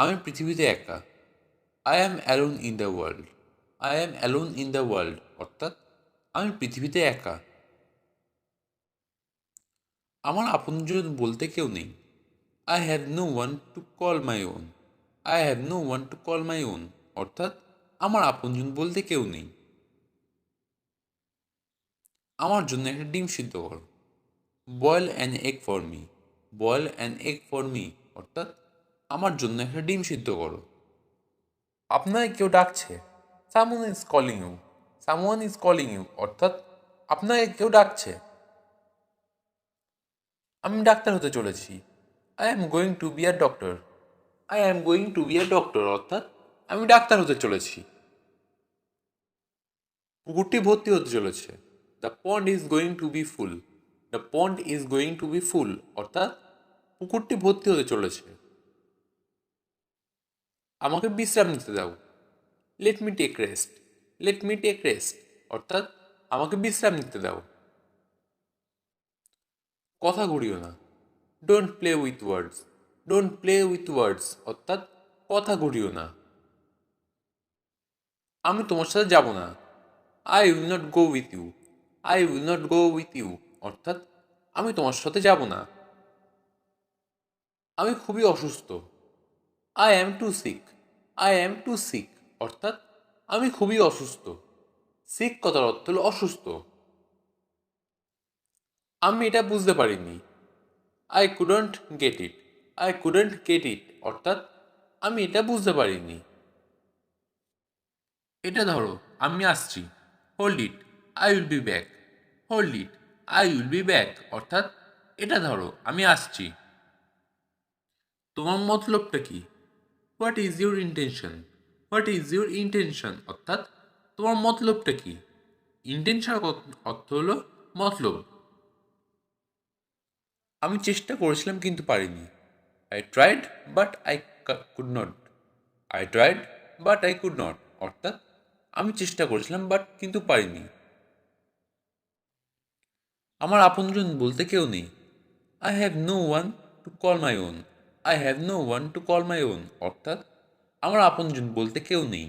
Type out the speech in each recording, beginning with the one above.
আমি পৃথিবীতে একা। I am alone in the world. I am alone in the world অর্থাৎ আমি পৃথিবীতে একা। আমার আপনজন বলতে কেউ নেই। I have no one to call my own. I have no one to call my own অর্থাৎ আমার আপনজন বলতে কেউ নেই। আমার জন্য একটা ডিম সিদ্ধ করো। Boil an egg for me. Boil an egg for me অর্থাৎ আমার জন্য একটা ডিম সিদ্ধ করো। আপনাকে কেউ ডাকছে। Someone is calling you. Someone is calling you অর্থাৎ আপনাকে কেউ ডাকছে। আমি ডাক্তার হতে চলেছি। I am going to be a doctor. I am going to be a doctor অর্থাৎ আমি ডাক্তার হতে চলেছি। পুকুরটি ভর্তি হতে চলেছে। The pond is going to be full. The pond is going to be full অর্থাৎ পুকুরটি ভর্তি হতে চলেছে। আমাকে বিশ্রাম নিতে দাও। Let me take rest. Let me take rest অর্থাৎ আমাকে বিশ্রাম নিতে দাও। কথা ঘুরিও না। Don't play with words. Don't play with words অর্থাৎ কথা ঘুরিও না। আমি তোমার সাথে যাব না। I will not go with you. I will not go with you অর্থাৎ আমি তোমার সাথে যাব না। আমি খুবই অসুস্থ। I am too sick. I am too sick অর্থাৎ আমি খুবই অসুস্থ। সিক কথার অর্থ হলো অসুস্থ। আমি এটা বুঝতে পারিনি। I couldn't get it. I couldn't gate it অর্থাৎ আমি এটা বুঝতে পারিনি। এটা ধরো, আমি আসছি। Hold it. I will be back. Hold it. I will be back অর্থাৎ এটা ধরো, আমি আসছি। তোমার মতলবটা কি? What is your intention? What is your intention অর্থাৎ তোমার মতলবটা কি? ইন্টেনশন অর্থ হলো মতলব। আমি চেষ্টা করেছিলাম কিন্তু পারিনি। I tried but I could not. I tried but I could not অর্থাৎ আমি চেষ্টা করেছিলাম বাট কিন্তু পারিনি। আমার আপনজন বলতে কেউ নেই। I have no one to call my own. I have no one to call my own অর্থাৎ আমার আপনজন বলতে কেউ নেই।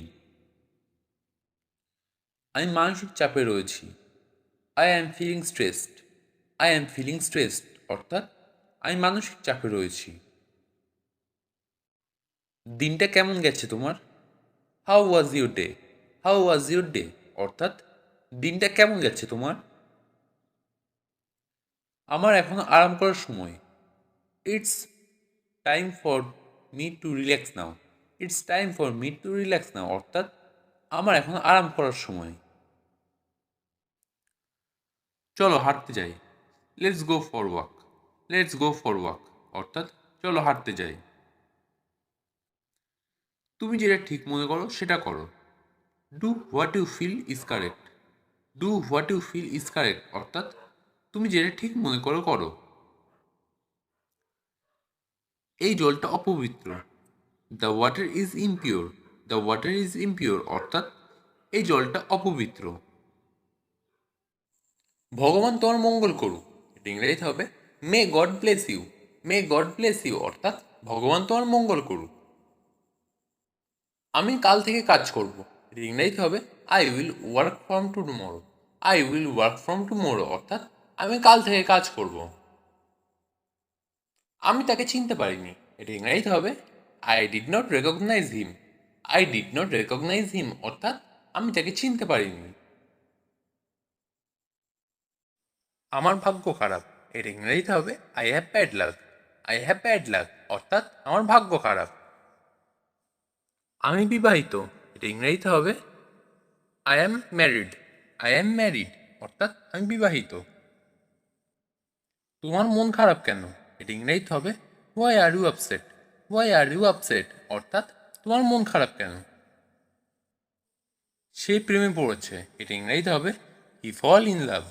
আমি মানসিক চাপে রয়েছি। I am feeling stressed. I am feeling stressed অর্থাৎ আমি মানসিক চাপে রয়েছি। দিনটা কেমন গেছে তোমার? How was your day? How was your day অর্থাৎ দিনটা কেমন গেছে তোমার? আমার এখন আরাম করার সময়। It's time for me to relax now. It's time for me to relax now অর্থাৎ আমার এখন আরাম করার সময়। চলো হাঁটতে যাই। Let's go for walk. Let's go for walk অর্থাৎ চলো হাঁটতে যাই। তুমি যেটা ঠিক মনে করো সেটা করো। Do what you feel is correct. Do what you feel is correct অর্থাৎ তুমি যেটা ঠিক মনে করো করো। এই জলটা অপবিত্র। The water is impure. The water is impure অর্থাৎ এই জলটা অপবিত্র। ভগবান তোমার মঙ্গল করুক। এটা ইংরেজিতে হবে may God bless you. May God bless you অর্থাৎ ভগবান তোমার মঙ্গল করুক। আমি কাল থেকে কাজ করব। এটা ইংরেজিতে হবে I will work from tomorrow. I will work from tomorrow অর্থাৎ আমি কাল থেকে কাজ করব। আমি তাকে চিনতে পারিনি। এটা ইংরেজিতে হবে I did not recognise him. I did not recognise him অর্থাৎ আমি তাকে চিনতে পারিনি। আমার ভাগ্য খারাপ। এর ইংরেজিতে হবে I have bad luck. I have bad luck অর্থাৎ আমার ভাগ্য খারাপ। আমি বিবাহিত। এটা ইংরেজিতে হবে I am married. I am married অর্থাৎ আমি বিবাহিত। তোমার মন খারাপ কেন? এটা ইংরেজিতে হবে why are you upset. Why are you upset অর্থাৎ তোমার মন খারাপ কেন? সে প্রেমে পড়েছে। এটা ইংরেজিতে হবে হি fall in love.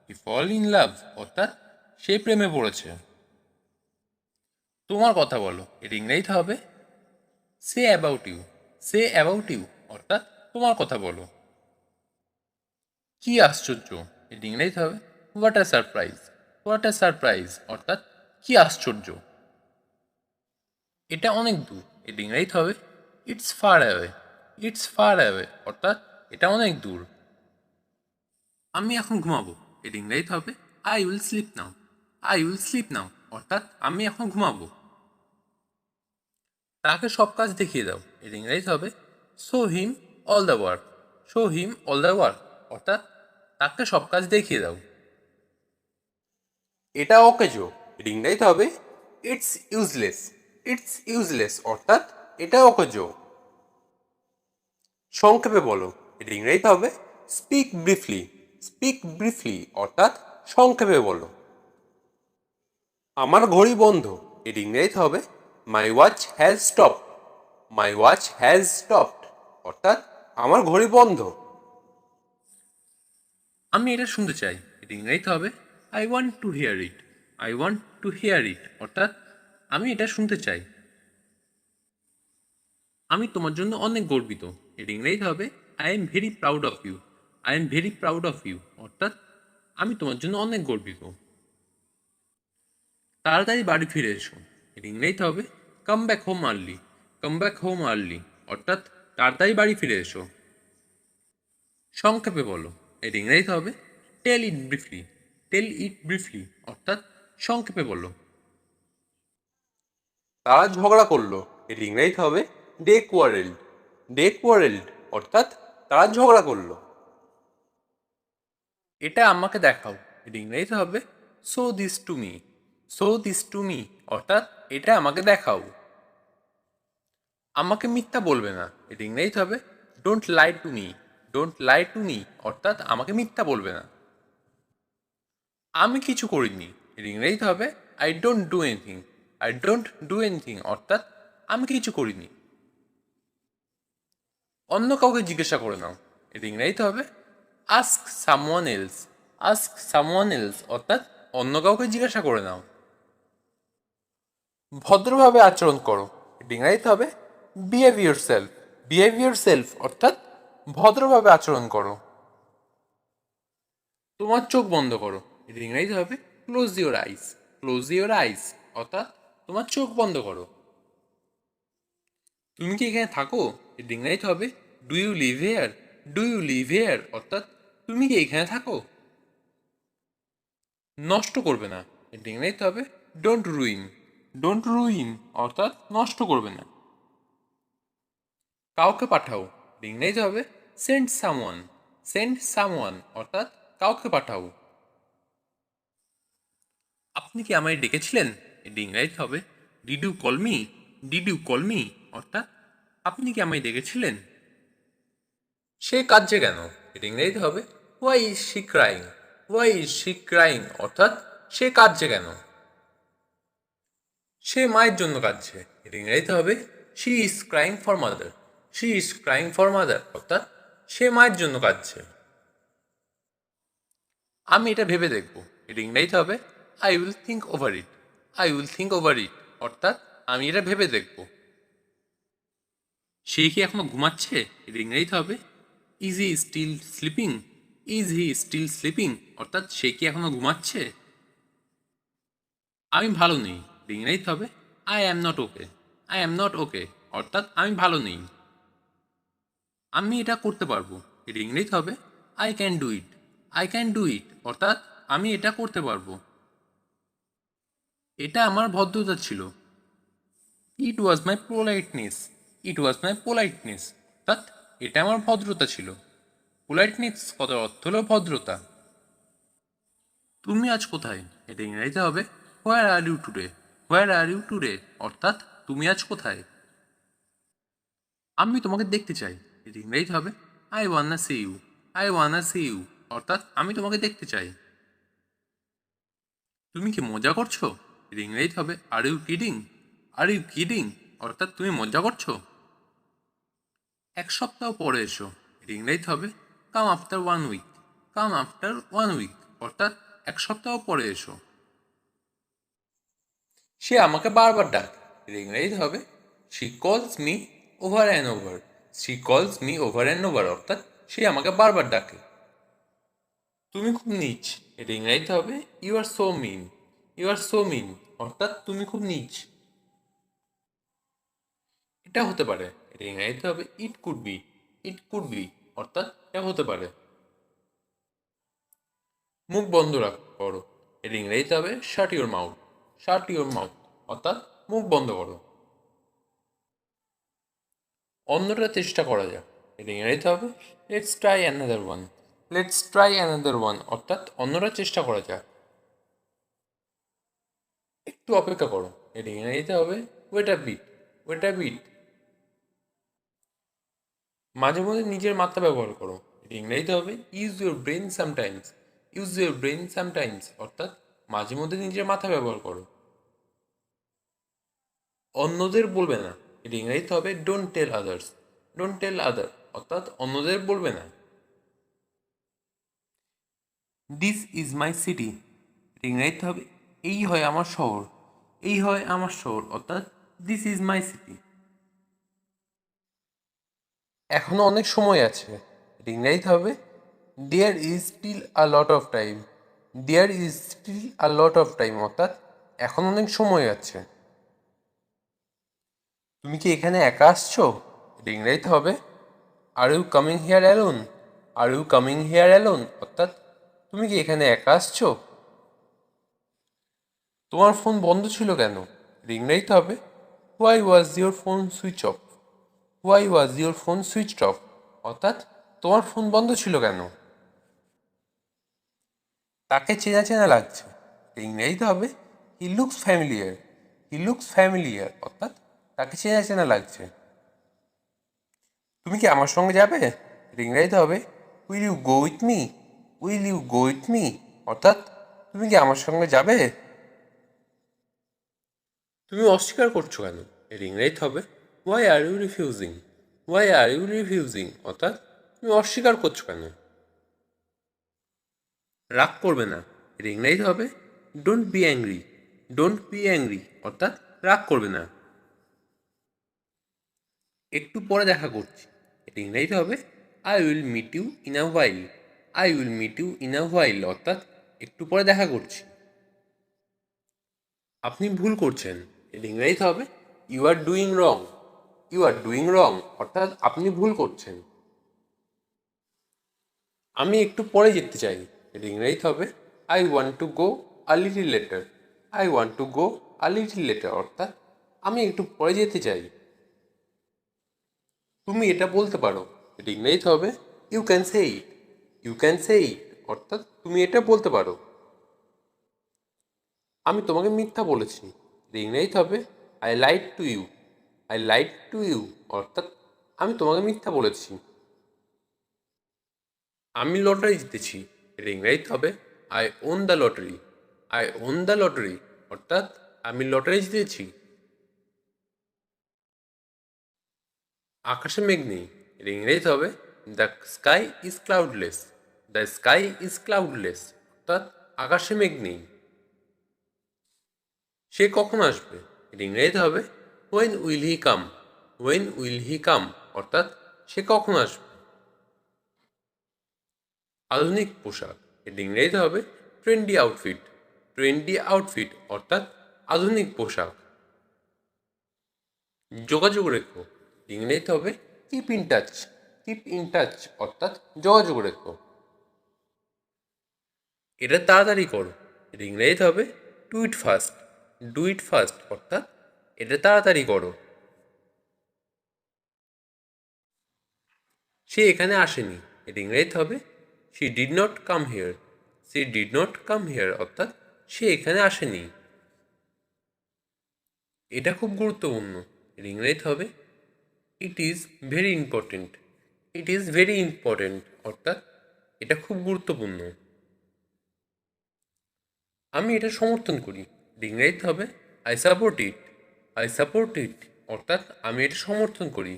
He fall in love অর্থাৎ সে প্রেমে পড়েছে। তোমার কথা বলো। এটা ইংরেজিতে হবে say about you. Say about you অর্থাৎ তোমার কথা বলো। কি আশ্চর্য। এটা ইংরেজিতে হবে what a surprise. What a surprise অর্থাৎ কি আশ্চর্য। এটা অনেক দূর। এর ইংরেজিতে হবে it's far away. It's far away অর্থাৎ এটা অনেক দূর। আমি এখন ঘুমাবো, এর ইংরেজিতে হবে I will sleep now. I will sleep now অর্থাৎ আমি এখন ঘুমাবো। তাকে সব কাজ দেখিয়ে দাও, এর ইংরেজিতে হবে show him all the work. Show him all the work অর্থাৎ তাকে সব কাজ দেখিয়ে দাও। এটা অকেজো, এর ইংরেজিতে হবে ইটস ইউজলেস। ইটস ইউজলেস অর্থাৎ এটা অকেজো। সংক্ষেপে বলো, এর ইংরেজিতে হবে স্পিক ব্রিফলি। স্পিক ব্রিফলি অর্থাৎ সংক্ষেপে বলো। আমার ঘড়ি বন্ধ, এর ইংরেজিতে হবে my watch has stopped. My watch has stopped অর্থাৎ আমার ঘড়ি বন্ধ। আমি এটা শুনতে চাই, এর ইংরেজিতে হবে I want to hear it. I want to hear it অর্থাৎ আমি এটা শুনতে চাই। আমি তোমার জন্য অনেক গর্বিত, এর ইংরেজিতে হবে I am very proud of you. I am very proud of you অর্থাৎ আমি তোমার জন্য অনেক গর্বিত। তাড়াতাড়ি বাড়ি ফিরে এসো, এর ইংরেজিতে হবে come back home early. Come back home early অর্থাৎ তাড়াতাড়ি বাড়ি ফিরে এসো। সংক্ষেপে বলো, এর ইংরেজিতে হবে টেল ইট ব্রিফলি। টেল ইট ব্রিফলি অর্থাৎ সংক্ষেপে বলো। তারা ঝগড়া করলো, এর ইংরেজিতে হবে দে কোয়ারেলড। দে কোয়ারেলড অর্থাৎ তারা ঝগড়া করলো। এটা আমাকে দেখাও, এর ইংরেজিতে হবে show this to me. Show this two me অর্থাৎ এটা আমাকে দেখাও। আমাকে মিথ্যা বলবে না, এর ইংরেজিতে হবে don't lie two me. Don't lie two me অর্থাৎ আমাকে মিথ্যা বলবে না। আমি কিছু করিনি, এর ইংরেজিতে হবে I don't do anything. I don't do anything অর্থাৎ আমি কিছু করিনি। অন্য কাউকে জিজ্ঞাসা করে নাও, এর ইংরেজিতে হবে ask someone else. Ask someone else অর্থাৎ অন্য কাউকে জিজ্ঞাসা করে নাও। ভদ্রভাবে আচরণ করো, এর ইংরেজিতে হবে behave your self. Behave your self অর্থাৎ ভদ্রভাবে আচরণ করো। তোমার চোখ বন্ধ করো, এর ইংরেজিতে হবে close your eyes. Close your eyes অর্থাৎ তোমার চোখ বন্ধ করো। তুমি কি এখানে থাকো, এর ইংরেজিতে হবে do you live here. Do you live here অর্থাৎ তুমি কি এখানে থাকো। নষ্ট করবে না, এর ইংরেজিতে হবে ডোন্ট রুইন। ডোন্ট রুইন অর্থাৎ নষ্ট করবে না। কাউকে পাঠাও, এর ইংরেজিতে হবে সেন্ড সামওয়ান। সেন্ড সামওয়ান অর্থাৎ কাউকে পাঠাও। আপনি কি আমায় ডেকেছিলেন, এর ইংরেজিতে হবে did you call me. Did you call me অর্থাৎ আপনি কি আমায় ডেকেছিলেন। সে কাঁদছে কেন, এর ইংরেজিতে হবে why is she crying. Why is she crying অর্থাৎ সে কাঁদছে কেন। সে মায়ের জন্য কাঁদছে, এর ইংরেজিতে হবে she is crying for mother. She is crying for mother অর্থাৎ সে মায়ের জন্য কাঁদছে। আমি এটা ভেবে দেখব, এর ইংরেজিতে হবে I will think over it. I will think over it অর্থাৎ আমি এটা ভেবে দেখব। সে কি এখনো ঘুমাচ্ছে, এর ইংরেজিতে হবে is he still sleeping. Is he still sleeping অর্থাৎ সে কি এখনো ঘুমাচ্ছে। আমি ভালো নেই, এর ইংরেজিতে হবে I am not okay. I am not okay অর্থাৎ আমি ভালো নেই। আমি এটা করতে পারবো, এর ইংরেজিতে হবে I can do it. I can do it অর্থাৎ আমি এটা করতে পারবো। এটা আমার ভদ্রতা ছিল। ইট ওয়াজ মাই পোলাইটনেস। ইট ওয়াজ মাই পোলাইটনেস অর্থাৎ এটা আমার ভদ্রতা ছিল। পোলাইটনেস কথার অর্থ হলো ভদ্রতা। তুমি আজ কোথায়, এটা ইংরেজিতে হবে where are you today. Where are you today অর্থাৎ তুমি আজ কোথায়। আমি তোমাকে দেখতে চাই, এটা ইংরেজিতে হবে I wanna see you. I wanna see you অর্থাৎ আমি তোমাকে দেখতে চাই। তুমি কি মজা করছো, এর ইংরেজিতে হবে are you kidding. Are you kidding অর্থাৎ তুমি মজা করছো। এক সপ্তাহ পরে এসো, এর ইংরেজিতে হবে come after one week. Come after one week অর্থাৎ এক সপ্তাহ পরে এসো। সে আমাকে বারবার ডাকে, এর ইংরেজিতে হবে শি কলস me over and over. She কলস মি ওভার অ্যান্ড ওভার অর্থাৎ সে আমাকে বারবার ডাকে। তুমি খুব নীচ, এর ইংরেজিতে হবে you are so mean. You are so mean অর্থাৎ তুমি খুব নীচ। এটা হতে পারে, এটা ইংরেজিতে হবে it could be. It could be অর্থাৎ এটা হতে পারে। মুখ বন্ধ করো, এটা ইংরেজিতে হবে শাট your mouth. Shut your mouth অর্থাৎ মুখ বন্ধ করো। অন্যটা চেষ্টা করা যাক, এটা ইংরেজিতে হবে let's try another one. Let's try another one অর্থাৎ অন্যটা চেষ্টা করা যাক। একটু অপেক্ষা করো, এটা ইংরেজিতে হবে wait a bit. Wait a bit. মাঝে মধ্যে নিজের মাথা ব্যবহার করো, এটা ইংরেজিতে হবে use your brain sometimes. Use your brain sometimes অর্থাৎ মাঝে মধ্যে নিজের মাথা ব্যবহার করো। অন্যদের বলবে না, এটা ইংরেজিতে হবে don't tell others. Don't tell other অর্থাৎ অন্যদের বলবে না। দিস ইজ মাই সিটি, এটা ইংরেজিতে হবে এই হয় আমার শহর। এই হয় আমার শহর অর্থাৎ দিস ইজ মাই সিটি। এখনো অনেক সময় আছে, এটা ইংরেজিতে হবে there is still a lot of time. There is still a lot of time অর্থাৎ এখন অনেক সময় আছে। তুমি কি এখানে একা আসছো, এটা ইংরেজিতে হবে are you coming here alone. Are you coming here alone অর্থাৎ তুমি কি এখানে একা আসছো। তোমার ফোন বন্ধ ছিল কেন, এটা ইংরেজিতে হবে why was your phone switch off. Why was your phone switch off অর্থাৎ তোমার ফোন বন্ধ ছিল কেন। তাকে চেনা চেনা লাগছে, ইংরেজিতে হবে he looks familiar. He looks familiar অর্থাৎ তাকে চেনা চেনা লাগছে। তুমি কি আমার সঙ্গে যাবে, ইংরেজিতে হবে will you go with me. Will you go with me অর্থাৎ তুমি কি আমার সঙ্গে যাবে। তুমি অস্বীকার করছো কেন, এর ইংরেজিতে হবে why are you refusing. Why are you refusing অর্থাৎ তুমি অস্বীকার করছো কেন। রাগ করবে না, এর ইংরেজিতে হবে don't be angry. Don't be angry অর্থাৎ রাগ করবে না। একটু পরে দেখা করছি, এটা ইংরেজিতে হবে I will meet you in a while. I will meet you in a while অর্থাৎ একটু পরে দেখা করছি। আপনি ভুল করছেন, এটা ইংরেজিতে হবে you are doing wrong. You are doing wrong অর্থাৎ আপনি ভুল করছেন। আমি একটু পরে যেতে চাই, এটা ইংরেজিতে হবে I want to go a little letter. I want to go a little letter অর্থাৎ আমি একটু পরে যেতে চাই। তুমি এটা বলতে পারো, এটা ইংরেজিতে হবে you can say it. You can say it অর্থাৎ তুমি এটা বলতে পারো। আমি তোমাকে মিথ্যা বলেছি, এটা ইংরেজিতে হবে I lied to you. I lied to you অর্থাৎ আমি তোমাকে মিথ্যা বলেছি। আমি লটারি জিতেছি, এটা ইংরেজিতে হবে I won the lottery. I won the lottery অর্থাৎ আমি লটারি জিতেছি। আকাশে মেঘ নেই, এটা ইংরেজিতে হবে the sky is cloudless. The sky is cloudless অর্থাৎ আকাশে মেঘ নেই। সে কখন আসবে, এটা ইংরেজিতে হবে when will he come. When will he come অর্থাৎ সে কখন আসবে। আধুনিক পোশাক, এটা ইংরেজিতে হবে ট্রেন্ডি আউটফিট। ট্রেন্ডি আউটফিট অর্থাৎ আধুনিক পোশাক। যোগাযোগ রেখো, ইংরেজিতে হবে keep in touch. Keep in touch অর্থাৎ যোগাযোগ রেখো। এটা তাড়াতাড়ি করো, এটা ইংরেজিতে হবে do it fast. Do it fast অর্থাৎ এটা তাড়াতাড়ি করো। সে এখানে আসেনি, এটা ইংরেজিতে হবে she did not come here. She did not come here অর্থাৎ সে এখানে আসেনি। এটা খুব গুরুত্বপূর্ণ, এর ইংরেজিতে হবে it is very important. It is very important অর্থাৎ এটা খুব গুরুত্বপূর্ণ। আমি এটা সমর্থন করি, এর ইংরেজিতে হবে I support it. I support ইট অর্থাৎ আমি এটা সমর্থন করি।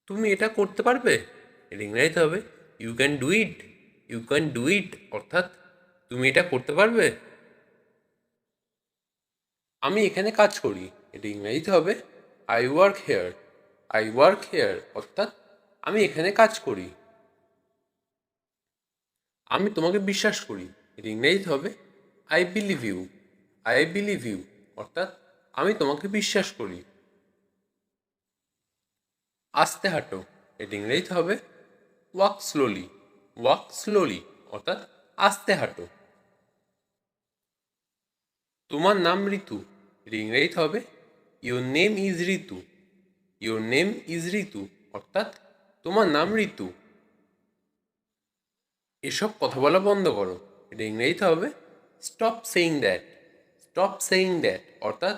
তুমি এটা করতে পারবে, এর ইংরেজিতে হবে you can do it. You can do it অর্থাৎ তুমি এটা করতে পারবে। আমি এখানে কাজ করি, এটা ইংরেজিতে হবে I work hair. I work hair অর্থাৎ আমি এখানে কাজ করি। আমি তোমাকে বিশ্বাস করি, এটা ইংরেজিতে হবে I believe you. I believe you অর্থাৎ আমি তোমাকে বিশ্বাস করি। আস্তে হাঁটো, এটা ইংরেজিতে হবে ওয়াক স্লোলি। ওয়াক স্লোলি অর্থাৎ আস্তে হাঁটো। তোমার নাম ঋতু, এটা ইংরেজিতে হবে your name is Ritu. Your name is Ritu অর্থাৎ তোমার নাম ঋতু। এসব কথা বলা বন্ধ করো, এটা ইংরেজিতে হবে stop saying that. Stop saying that অর্থাৎ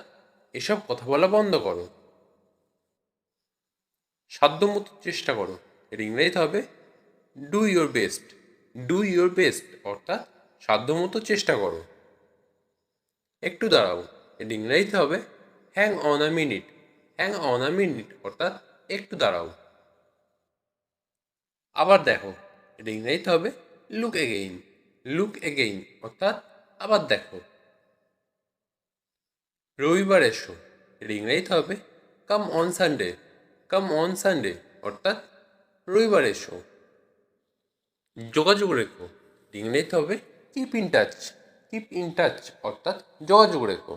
এসব কথা বলা বন্ধ করো। সাধ্যমতো চেষ্টা করো, এটা ইংরেজিতে হবে do your best. Do your best অর্থাৎ সাধ্যমতো চেষ্টা করো। একটু দাঁড়াও, এটা ইংরেজিতে হবে hang on a minute. Hang on a minute অর্থাৎ একটু দাঁড়াও। আবার দেখো, এটা ইংরেজিতে হবে লুক এগেইন। লুক এগেইন অর্থাৎ আবার দেখো। রবিবার এসো, এটা ইংরেজিতে হবে come on Sunday. Come on Sunday অর্থাৎ রবিবার এসো। যোগাযোগ রেখো, ইংরেজিতে হবে keep in touch. Keep in touch অর্থাৎ যোগাযোগ রেখো।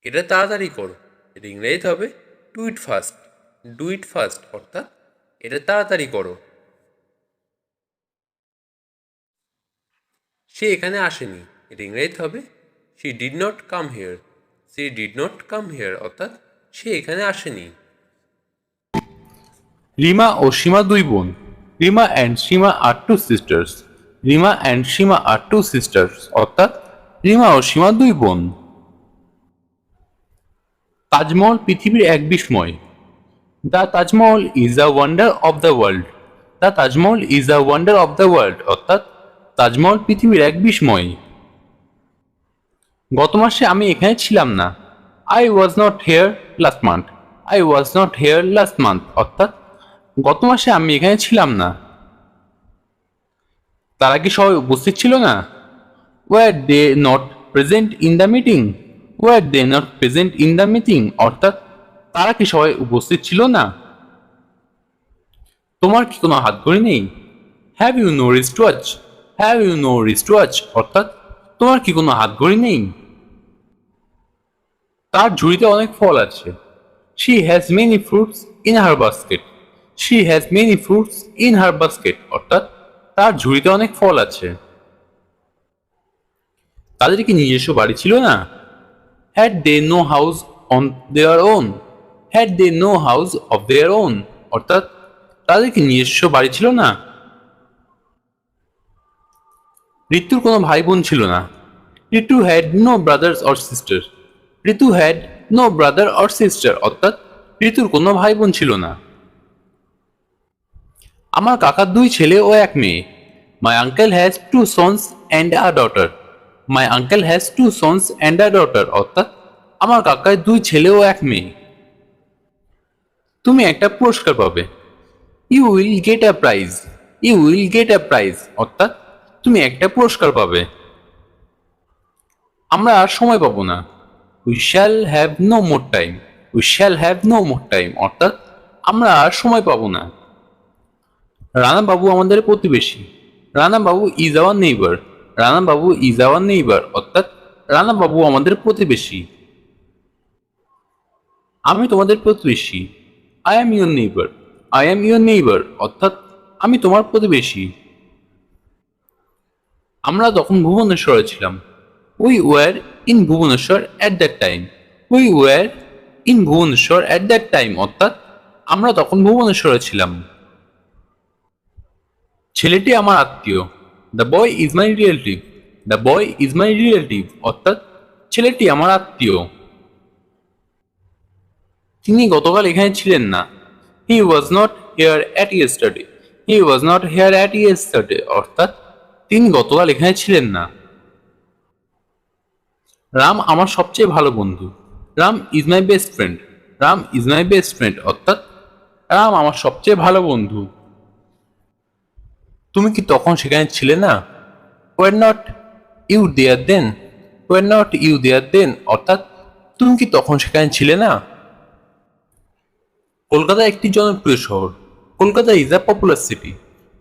এটা তাড়াতাড়ি করো, এটা ইংরেজিতে হবে do it fast. Do it fast অর্থাৎ এটা তাড়াতাড়ি করো। সে এখানে আসেনি, এটা ইংরেজিতে হবে she did not come here. She did not come here অর্থাৎ সে এখানে আসেনি। রিমা ও সীমা দুই বোন। Rima and Sima are two sisters. Rima and Sima are two sisters অর্থাৎ রিমা ও সীমা দুই বোন। তাজমহল পৃথিবীর এক বিস্ময়। The Taj Mahal is a wonder of the world. The Taj Mahal is a wonder of the world অর্থাৎ তাজমহল পৃথিবীর এক বিস্ময়। গত মাসে আমি এখানে ছিলাম না। I was not here last month. I was not here last month অর্থাৎ গত মাসে আমি এখানে ছিলাম না। তারা কি সবাই উপস্থিত ছিল না? Were they not present in the meeting. Were they not present in the meeting অর্থাৎ তারা কি সবাই উপস্থিত ছিল না? তোমার কি কোনো হাতঘড়ি নেই? Have you no wrist watch. Have you no wrist watch অর্থাৎ তোমার কি কোনো হাতঘড়ি নেই? তার ঝুড়িতে অনেক ফল আছে। She has many fruits in her basket. She has many fruits in her basket অর্থাৎ তার ঝুড়িতে অনেক ফল আছে। তাদের কি নিজস্ব বাড়ি ছিল না? Had they no house on their own. Had they no house of their own অর্থাৎ তাদের কি নিজস্ব বাড়ি ছিল না? ঋতুর কোনো ভাই বোন ছিল না। Ritu had no brothers or sister. Ritu had no brother or sister অর্থাৎ ঋতুর কোনো ভাই বোন ছিল না। আমার কাকার দুই ছেলে ও এক মেয়ে। My uncle has to sons and a daughter. My uncle has to sons and a daughter অর্থাৎ আমার কাকার দুই ছেলে ও এক মেয়ে। তুমি একটা পুরস্কার পাবে। You will get a prize. You will get a prize অর্থাৎ তুমি একটা পুরস্কার পাবে। আমরা আর সময় পাবো না। We shall have no more time. We shall have no more time অর্থাৎ আমরা আর সময় পাবো না। রানা বাবু আমাদের প্রতিবেশী। রানা বাবু is our neighbour. Rana Babu is our neighbour অর্থাৎ রানা বাবু আমাদের প্রতিবেশী। আমি তোমাদের প্রতিবেশী। I am your neighbour. I am your neighbour অর্থাৎ আমি তোমার প্রতিবেশী। আমরা তখন ভুবনেশ্বরে ছিলাম। We were in Bhubaneswar at that time. We were in Bhubaneswar at that time অর্থাৎ আমরা তখন ভুবনেশ্বরে ছিলাম। ছেলেটি আমার আত্মীয়। The boy is my relative. The boy is my relative অর্থাৎ ছেলেটি আমার আত্মীয়। তিনি গতকাল এখানে ছিলেন না। He was not here at yesterday. He was not here at yesterday অর্থাৎ তিনি গতকাল এখানে ছিলেন না। রাম আমার সবচেয়ে ভালো বন্ধু। Ram is my best friend. Ram is my best friend অর্থাৎ রাম আমার সবচেয়ে ভালো বন্ধু। তুমি কি তখন সেখানে ছিলে না? Were not you there then. Were not you there then অর্থাৎ তুমি কি তখন সেখানে ছিলে না? কলকাতা একটি জনপ্রিয় শহর। Kolkata is a popular city.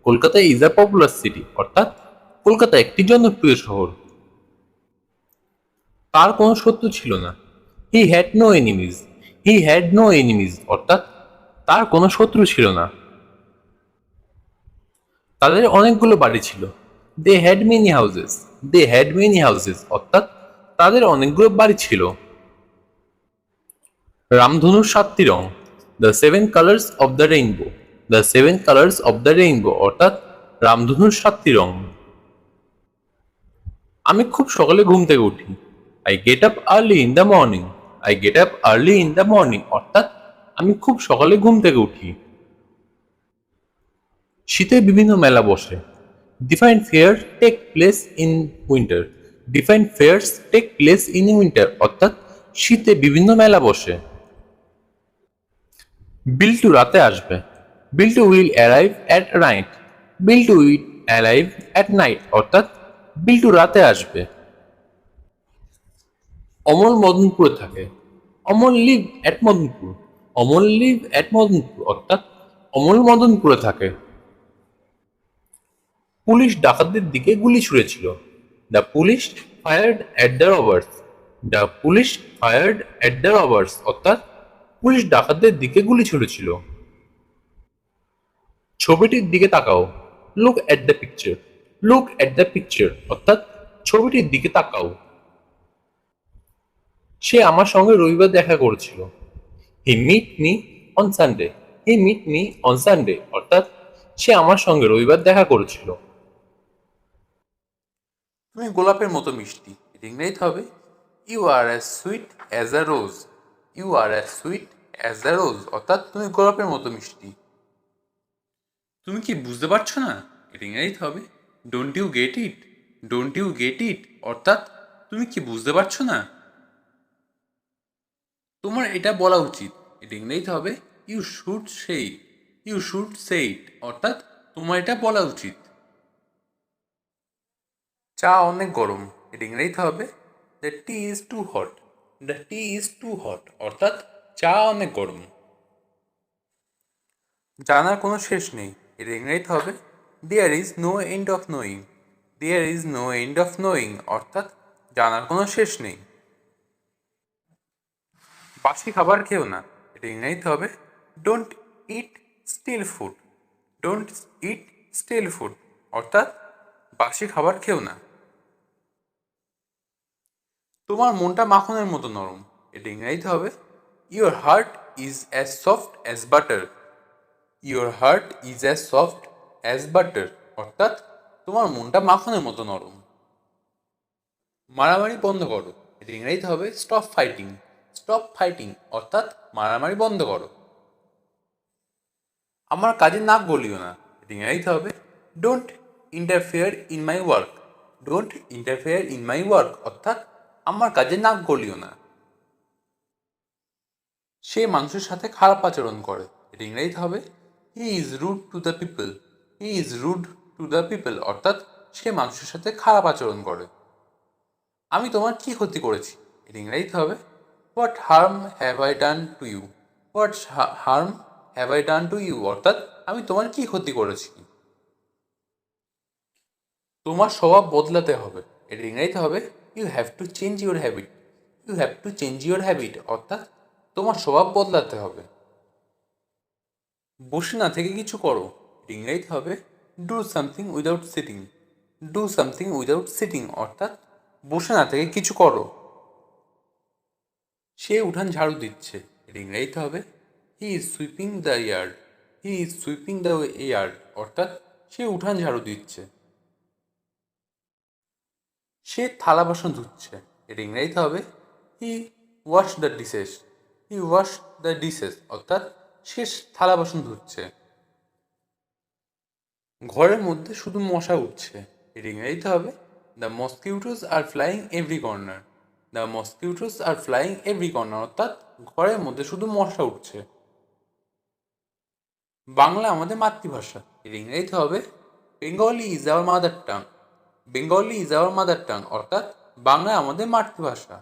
Kolkata is a popular city অর্থাৎ কলকাতা একটি জনপ্রিয় শহর। তার কোনো শত্রু ছিল না। He had no enemies. He had no enemies অর্থাৎ তার কোনো শত্রু ছিল না। তাদের অনেকগুলো বাড়ি ছিল। They had many houses. They had many houses অর্থাৎ তাদের অনেকগুলো বাড়ি ছিল। রামধনুর 7টি রং। The seven colours of the rainbow. The seven colours of the rainbow অর্থাৎ রামধনুর 7টি রং। আমি খুব সকালে ঘুম থেকে উঠি। I get up early in the morning. I get up early in the morning অর্থাৎ আমি খুব সকালে ঘুম থেকে উঠি। শীতে বিভিন্ন মেলা বসে। Different fair take place in winter. Different fairs take place in winter অর্থাৎ শীতে বিভিন্ন মেলা বসে। বিল্টু রাতে আসবে। Biltu will arrive at night. Biltu will arrive at night অর্থাৎ বিল্টু রাতে আসবে। অমল মদনপুরে থাকে। Amal live at Madanpur. Amal live at Madanpur অর্থাৎ অমল মদনপুরে থাকে। পুলিশ ডাকাতদের দিকে গুলি ছুড়েছিল। The police fired at the robbers. The police fired at the robbers অর্থাৎ পুলিশ ডাকাতদের দিকে গুলি ছুড়েছিল। ছবিটির দিকে তাকাও। Look at the picture. Look at the picture অর্থাৎ ছবিটির দিকে তাকাও। সে আমার সঙ্গে রবিবার দেখা করেছিল। He meet me on Sunday. He meet me on Sunday অর্থাৎ সে আমার সঙ্গে রবিবার দেখা করেছিল। তুমি গোলাপের মতো মিষ্টি, এটা ইংরেজিতে হবে you are as sweet as a rose. You are as sweet as a rose অর্থাৎ তুমি গোলাপের মতো মিষ্টি। তুমি কি বুঝতে পারছো না, এটা ইংরেজিতে হবে don't you get it. Don't you get it অর্থাৎ তুমি কি বুঝতে পারছো না। তোমার এটা বলা উচিত, এটা ইংরেজিতে হবে you should say it. You should say it অর্থাৎ তোমার এটা বলা উচিত। চা অনেক গরম, এটা ইংরেজিতে হবে the tea is too hot. The tea is too hot অর্থাৎ চা অনেক গরম। জানার কোনো শেষ নেই, এটা ইংরেজিতে হবে there is no end of knowing. There is no end of knowing অর্থাৎ জানার কোনো শেষ নেই। বাসি খাবার খেও না, এটা ইংরেজিতে হবে don't eat stale food. Don't eat stale food অর্থাৎ বাসি খাবার খেও না। তোমার মনটা মাখনের মতো নরম, এটা ইংরেজিতে হবে your heart is as soft as butter. Your heart is as soft as butter অর্থাৎ তোমার মনটা মাখনের মতো নরম। মারামারি বন্ধ করো, এটা ইংরেজিতে হবে স্টপ ফাইটিং। স্টপ ফাইটিং অর্থাৎ মারামারি বন্ধ করো। আমার কাজে নাক গলিও না, এটা ইংরেজিতে হবে don't interfere in my work. Don't interfere in my work অর্থাৎ আমার কাজে নাক গলিও না। সে মানুষের সাথে খারাপ আচরণ করে, এটা ইংরেজিতে হবে he is rude to the people. He is rude to the people অর্থাৎ সে মানুষের সাথে খারাপ আচরণ করে। আমি তোমার কি ক্ষতি করেছি, এটা ইংরেজিতে হবে what harm have I done to you. What harm have I done to you অর্থাৎ আমি তোমার কি ক্ষতি করেছি। তোমার স্বভাব বদলাতে হবে, এটা ইংরেজিতে হবে you have to change your habit. You have to change your habit অর্থাৎ তোমার স্বভাব বদলাতে হবে। বসে না থেকে কিছু করো, এটা ইংরেজিতে হবে do something without sitting. Do something without sitting অর্থাৎ বসে না থেকে কিছু করো। সে উঠান ঝাড়ু দিচ্ছে, এটা ইংরেজিতে হবে he is sweeping the yard. He is sweeping the yard অর্থাৎ সে উঠান ঝাড়ু দিচ্ছে। সে থালা বাসন ধুচ্ছে, এটা ইংরেজিতে হবে he wash the dishes. He wash the dishes অর্থাৎ সে থালা বাসন ধুচ্ছে। ঘরের মধ্যে শুধু মশা উঠছে, এটা ইংরেজিতে হবে the মসকিউটোস are flying every corner. The মসকিউটোস are flying every corner অর্থাৎ ঘরের মধ্যে শুধু মশা উঠছে। বাংলা আমাদের মাতৃভাষা, এর ইংরেজিতে হবে Bengali is our mother tongue. Bengali is our mother tongue অর্থাৎ বাংলা আমাদের মাতৃভাষা।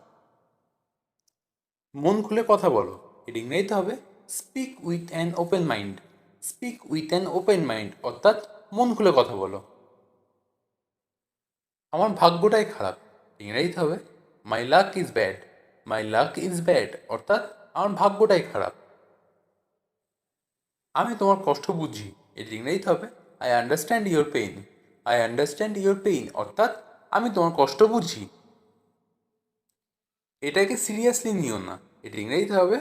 মন খুলে কথা বলো, এর ইংরেজিতে হবে speak with an open mind. Speak with an open mind অর্থাৎ মন খুলে কথা বলো। আমার ভাগ্যটাই খারাপ, ইংরেজিতে হবে my luck is bad. My luck is bad অর্থাৎ আমার ভাগ্যটাই খারাপ। আমি তোমার কষ্ট বুঝি, এটি ইংরেজিতে হবে I understand your pain. I understand your pain অর্থাৎ আমি তোমার কষ্ট বুঝি। এটাকে সিরিয়াসলি নিও না, এটি ইংরেজিতে হবে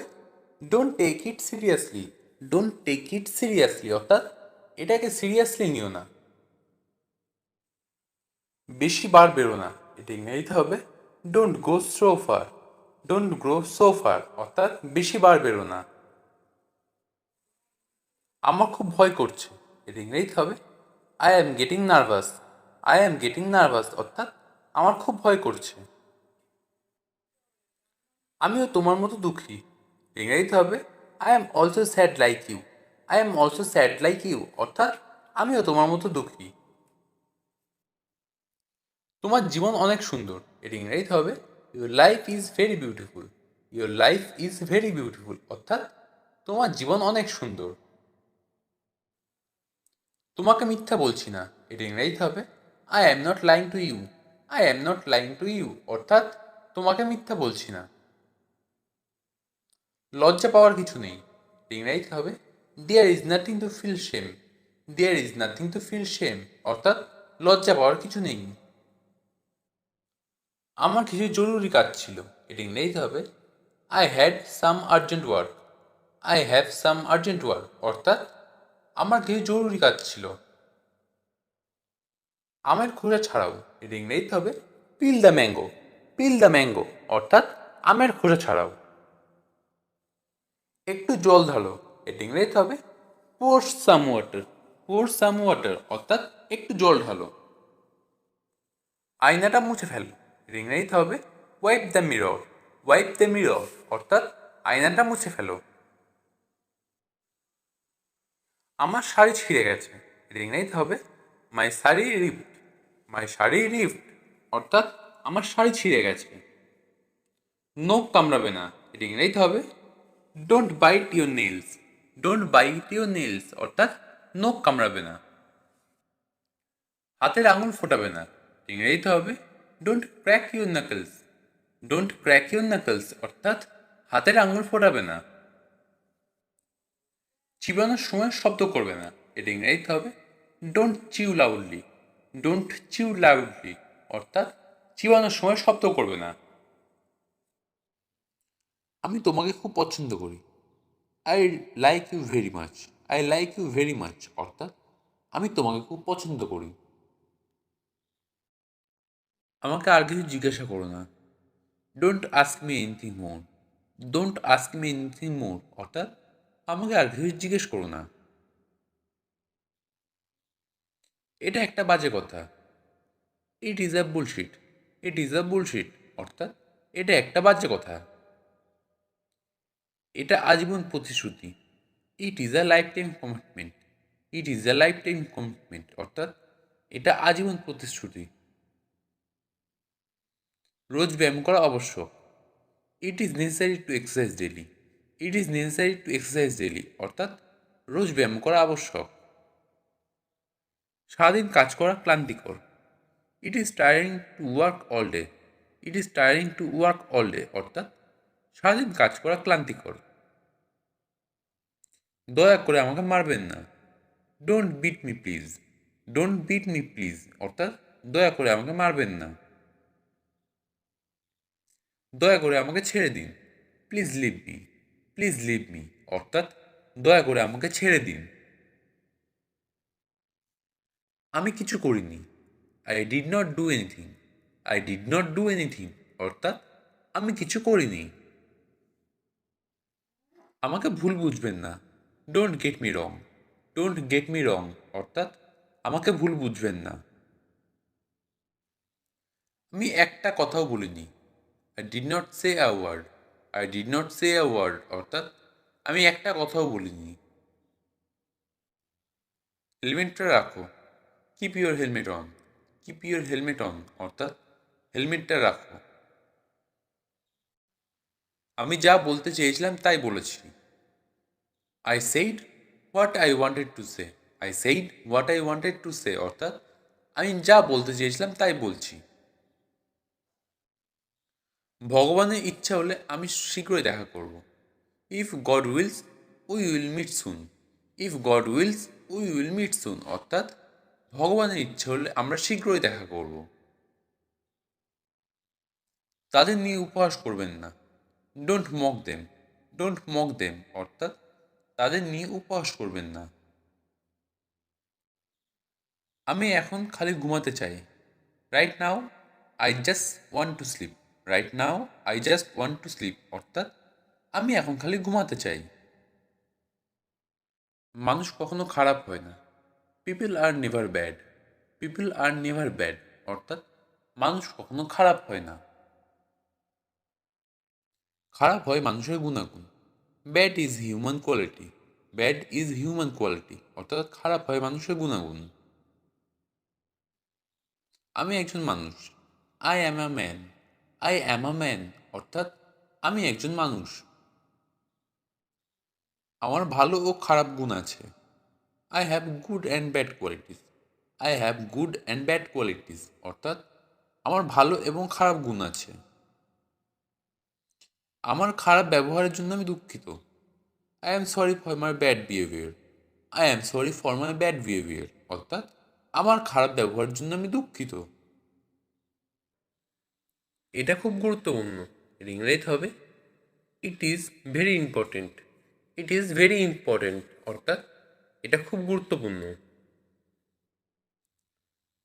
don't take it seriously. Don't take it seriously অর্থাৎ এটাকে সিরিয়াসলি নিও না। বেশি বার বেরো না, এটা ইংরেজিতে হবে don't go so far. Don't go so far অর্থাৎ বেশি বার বেরো না। আমার খুব ভয় করছে, এটা ইংরেজিতে হবে I am getting nervous. I am getting nervous অর্থাৎ আমার খুব ভয় করছে। আমিও তোমার মতো দুঃখী, ইংরেজিতে হবে I am also sad like you. I am also sad like you অর্থাৎ আমিও তোমার মতো দুঃখী। তোমার জীবন অনেক সুন্দর, এটি ইংরেজিতে হবে your life is very beautiful. Your life is very beautiful অর্থাৎ তোমার জীবন অনেক সুন্দর। তোমাকে মিথ্যা বলছি না, এটি ইংরেজিতে হবে I am not lying to you. I am not lying to you অর্থাৎ তোমাকে মিথ্যা বলছি না। লজ্জা পাওয়ার কিছু নেই, ইংরেজিতে হবে there is nothing to feel shame. There is nothing to feel shame অর্থাৎ লজ্জা পাওয়ার কিছু নেই। আমার কিছু জরুরি কাজ ছিল, এটি ইংরেজিতে হবে I had some urgent work. I have some urgent work অর্থাৎ আমার কিছু জরুরি কাজ ছিল। আমের খোসা ছাড়াও, এটি ইংরেজিতে হবে peel the mango. Peel the mango অর্থাৎ আমের খোসা ছাড়াও। একটু জল ঢালো, এটি ইংরেজিতে হবে পোর সাম ওয়াটার। পোর সাম ওয়াটার অর্থাৎ একটু জল ঢালো। আয়নাটা মুছে ফেলো, এটি ইংরেজিতে হবে wipe the mirror. Wipe the mirror অর্থাৎ আয়নাটা মুছে ফেলো। আমার শাড়ি ছিঁড়ে গেছে, এটি ইংরেজিতে হবে মাই শাড়ি রিপড। মাই শাড়ি রিপড অর্থাৎ আমার শাড়ি ছিঁড়ে গেছে। নখ কামড়াবে না, এটি ইংরেজিতে হবে don't bite your nails. Don't bite your nails অর্থাৎ নখ কামড়াবে না। হাতের আঙুল ফোটাবে না, ইংরেজিতে হবে don't crack your knuckles. Don't crack your knuckles অর্থাৎ হাতের আঙুল ফোটাবে না। চিবানোর সময় শব্দ করবে না, এটা ইংরেজিতে হবে don't chew loudly. Don't chew loudly অর্থাৎ চিবানোর সময় শব্দ করবে না। আমি তোমাকে খুব পছন্দ করি, I like you very much. I like you very much অর্থাৎ আমি তোমাকে খুব পছন্দ করি। আমাকে আর কিছু জিজ্ঞাসা করো না, don't ask me anything more. Don't ask me anything মোর অর্থাৎ আমাকে আর কিছু জিজ্ঞেস করো না। এটা একটা বাজে কথা, it is a bullshit. It is a bullshit অর্থাৎ এটা একটা বাজে কথা। এটা আজীবন প্রতিশ্রুতি, it is a life time commitment. It is a life time commitment অর্থাৎ এটা আজীবন প্রতিশ্রুতি। রোজ ব্যায়াম করা আবশ্যক, it is necessary to exercise daily. It is necessary to exercise daily অর্থাৎ রোজ ব্যায়াম করা আবশ্যক। সারাদিন কাজ করা ক্লান্তিকর, it is tiring to work all day. It is tiring to work all day অর্থাৎ সারাদিন কাজ করা ক্লান্তিকর। দয়া করে আমাকে মারবেন না, don't beat me please. Don't beat me please অর্থাৎ দয়া করে আমাকে মারবেন না। দয়া করে আমাকে ছেড়ে দিন, please leave me. Please leave me অর্থাৎ দয়া করে আমাকে ছেড়ে দিন। আমি কিছু করিনি, I did not do anything. I did not do anything অর্থাৎ আমি কিছু করিনি। আমাকে ভুল বুঝবেন না, don't get me wrong. Don't get me wrong অর্থাৎ আমাকে ভুল বুঝবেন না। আমি একটা কথাও বলিনি, I did not say a word. I did not say a word অর্থাৎ আমি একটা কথাও বলিনি। হেলমেটটা রাখো, keep your helmet on. Keep your helmet on অর্থাৎ হেলমেটটা রাখো। আমি যা বলতে চেয়েছিলাম তাই বলেছি, I said what I wanted to say. I said what I wanted to say অর্থাৎ আমি যা বলতে চেয়েছিলাম তাই বলছি। ভগবানের ইচ্ছা হলে আমি শীঘ্রই দেখা করব। If God wills we will meet soon. If God wills we will meet soon অর্থাৎ ভগবানের ইচ্ছে হলে আমরা শীঘ্রই দেখা করব। তাদের নিয়ে উপহাস করবেন না। Don't mock them. Don't mock them অর্থাৎ তাদের নিয়ে উপহাস করবেন না। আমি এখন খালি ঘুমাতে চাই। Right now I just want to sleep. Right now I just want to sleep অর্থাৎ আমি এখন খালি ঘুমাতে চাই। মানুষ কখনো খারাপ হয় না। পিপল আর নেভার ব্যাড। পিপল আর নেভার ব্যাড অর্থাৎ মানুষ কখনো খারাপ হয় না। খারাপ হয় মানুষের গুণাগুণ। Bad is human quality. Bad is human quality অর্থাৎ খারাপ হয় মানুষের গুণাগুণ। আমি একজন মানুষ। I am a man. I am a man অর্থাৎ আমি একজন মানুষ। আমার ভালো ও খারাপ গুণ আছে। I have good and bad qualities. I have good and bad qualities অর্থাৎ আমার ভালো এবং খারাপ গুণ আছে। আমার খারাপ ব্যবহারের জন্য আমি দুঃখিত। I am sorry for my bad behaviour. I am sorry for my bad behaviour অর্থাৎ আমার খারাপ ব্যবহারের জন্য আমি দুঃখিত। এটা খুব গুরুত্বপূর্ণ। এর ইংরেজি হবে it is very important. It is very important অর্থাৎ এটা খুব গুরুত্বপূর্ণ।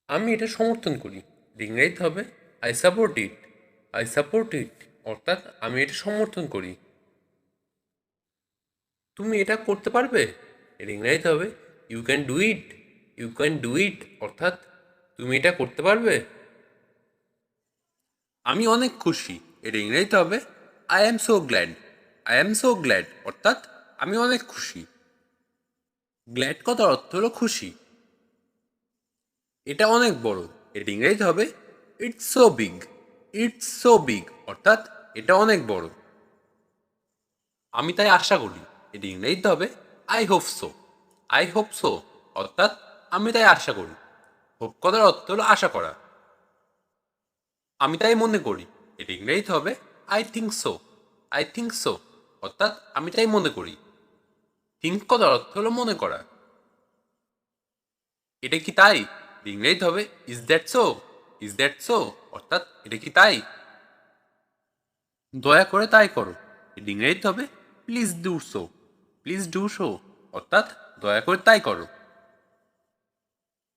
আমি এটা সমর্থন করি। এর ইংরেজি হবে I support it. I support ইট অর্থাৎ আমি এটা সমর্থন করি। তুমি এটা করতে পারবে। এর ইংরেজি হবে you can do it. You can do it অর্থাৎ তুমি এটা করতে পারবে। আমি অনেক খুশি। এর ইংরেজিতে হবে I am so glad. I am so glad অর্থাৎ আমি অনেক খুশি। গ্ল্যাড কথার অর্থ হলো খুশি। এটা অনেক বড়। এর ইংরেজিতে হবে it's so big. It's so big অর্থাৎ এটা অনেক বড়। আমি তাই আশা করি। এর ইংরেজিতে হবে I hope so. I hope so অর্থাৎ আমি তাই আশা করি। হোপ কথার অর্থ হলো আশা করা। আমি তাই মনে করি। এর ইংরেজিতে হবে I think so. I think so অর্থাৎ আমি তাই মনে করি। থিঙ্ক কথার অর্থ হলো মনে করা। এটা কি তাই। এর ইংরেজিতে হবে is that so. Is that so অর্থাৎ এটা কি তাই। দয়া করে তাই করো। এর ইংরেজিতে হবে please do so. Please do so অর্থাৎ দয়া করে তাই করো।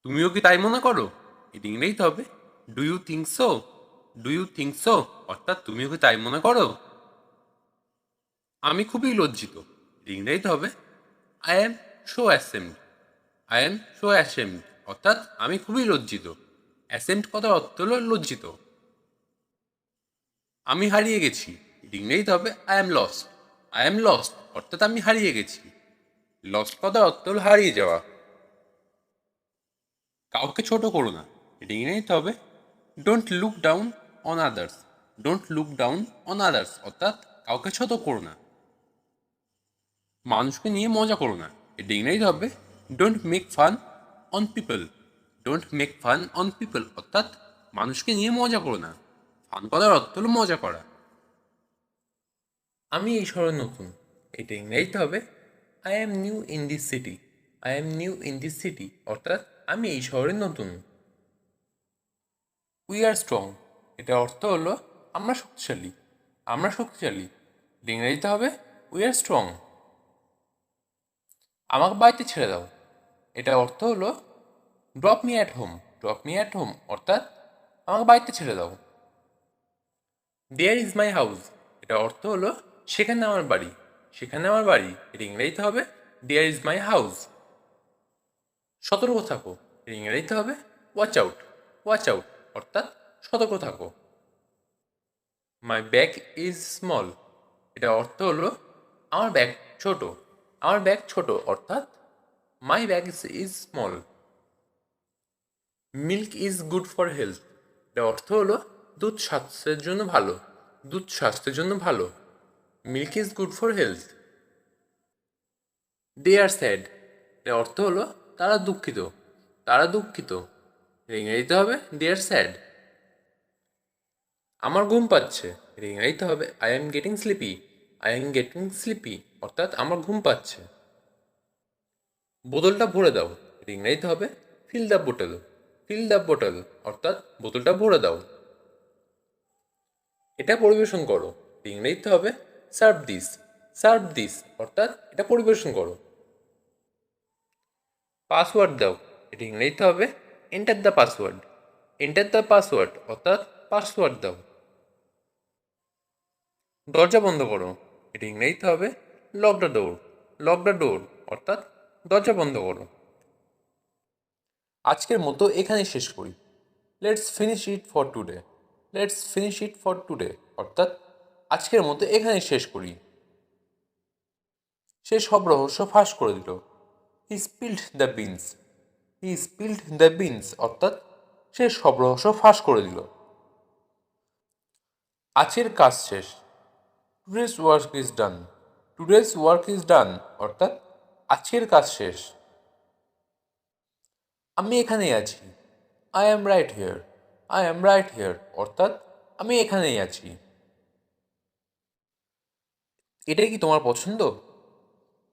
তুমিও কি তাই মনে করো। এর ইংরেজিতে হবে do you think so. Do you think so অর্থাৎ তুমিও কি তাই মনে করো। আমি খুবই লজ্জিত। এর ইংরেজিতে হবে I am so ashamed. I am so ashamed অর্থাৎ আমি খুবই লজ্জিত। অ্যাসেমড কথার অর্থ হলো লজ্জিত। আমি হারিয়ে গেছি। এর ইংরেজিতে হবে I am lost. I am lost অর্থাৎ আমি হারিয়ে গেছি। লস্ট কথার অর্থ হলো হারিয়ে যাওয়া। কাউকে ছোট করো না। এর ইংরেজিতে হবে don't look down on others. Don't look down on others অর্থাৎ কাউকে ছোট করো না। মানুষকে নিয়ে মজা করো না। এর ইংরেজিতে হবে don't make fun on people. Don't make fun on people অর্থাৎ মানুষকে নিয়ে মজা করো না। ফান করার অর্থ হলো মজা করা। আমি এই শহরে নতুন। এটা ইংরেজিতে হবে I am new in this city. I am new in this city অর্থাৎ আমি এই শহরে নতুন। We are strong. এটার অর্থ হলো আমরা শক্তিশালী। আমরা শক্তিশালী। এটা ইংরেজিতে হবে উই আর স্ট্রং। আমাকে বাড়িতে ছেড়ে দাও। এটার অর্থ হলো drop me at home. Drop me at home অর্থাৎ আমাকে বাড়িতে ছেড়ে দাও। There is my house. এটার অর্থ হলো সেখানে আমার বাড়ি। সেখানে আমার বাড়ি। এর ইংরেজিতে হবে দেয়ার ইজ মাই হাউস। সতর্ক থাকো। এর ইংরেজিতে হবে ওয়াচ আউট। ওয়াচ আউট অর্থাৎ সতর্ক থাকো। My bag is small. এটা অর্থ হলো আমার ব্যাগ ছোট। আমার ব্যাগ ছোট অর্থাৎ my bag is small. Milk is good for health. এটা অর্থ হলো দুধ স্বাস্থ্যের জন্য ভালো। দুধ স্বাস্থ্যের জন্য ভালো। Milk is good for health. They are sad. এর অর্থ হলো তারা দুঃখিত। তারা দুঃখিত। এর ইংরেজিতে হবে দে আর স্যাড। আমার ঘুম পাচ্ছে। এর ইংরেজিতে হবে I am getting sleepy. I am getting sleepy অর্থাৎ আমার ঘুম পাচ্ছে। বোতলটা ভরে দাও, এটা ইংরেজিতে হবে ফিল দ্য বোতল। ফিল দ্য বোতল অর্থাৎ বোতলটা ভরে দাও। এটা পরিবেশন করো, এটা ইংরেজিতে হবে সার্ভ দিস। সার্ভ দিস অর্থাৎ এটা পরিবেশন করো। পাসওয়ার্ড দাও, এটা ইংরেজিতে হবে enter the password. Enter the password অর্থাৎ পাসওয়ার্ড দাও। দরজা বন্ধ করো, এটা ইংরেজিতে হবে lock the door. Lock the door অর্থাৎ দরজা বন্ধ করো। আজকের মতো এখানেই শেষ করি। Let's finish it for today. Let's finish it for today অর্থাৎ আজকের মতো এখানেই শেষ করি। সে সব রহস্য ফাঁস করে দিল। He spilled the beans. He spilled the beans অর্থাৎ সে সব রহস্য ফাঁস করে দিল। আজকের কাজ শেষ। Today's work is done. Today's work is done অর্থাৎ আজকের কাজ শেষ। আমি এখানেই আছি। I am right here. I am right here অর্থাৎ আমি এখানেই আছি। এটাই কি তোমার পছন্দ?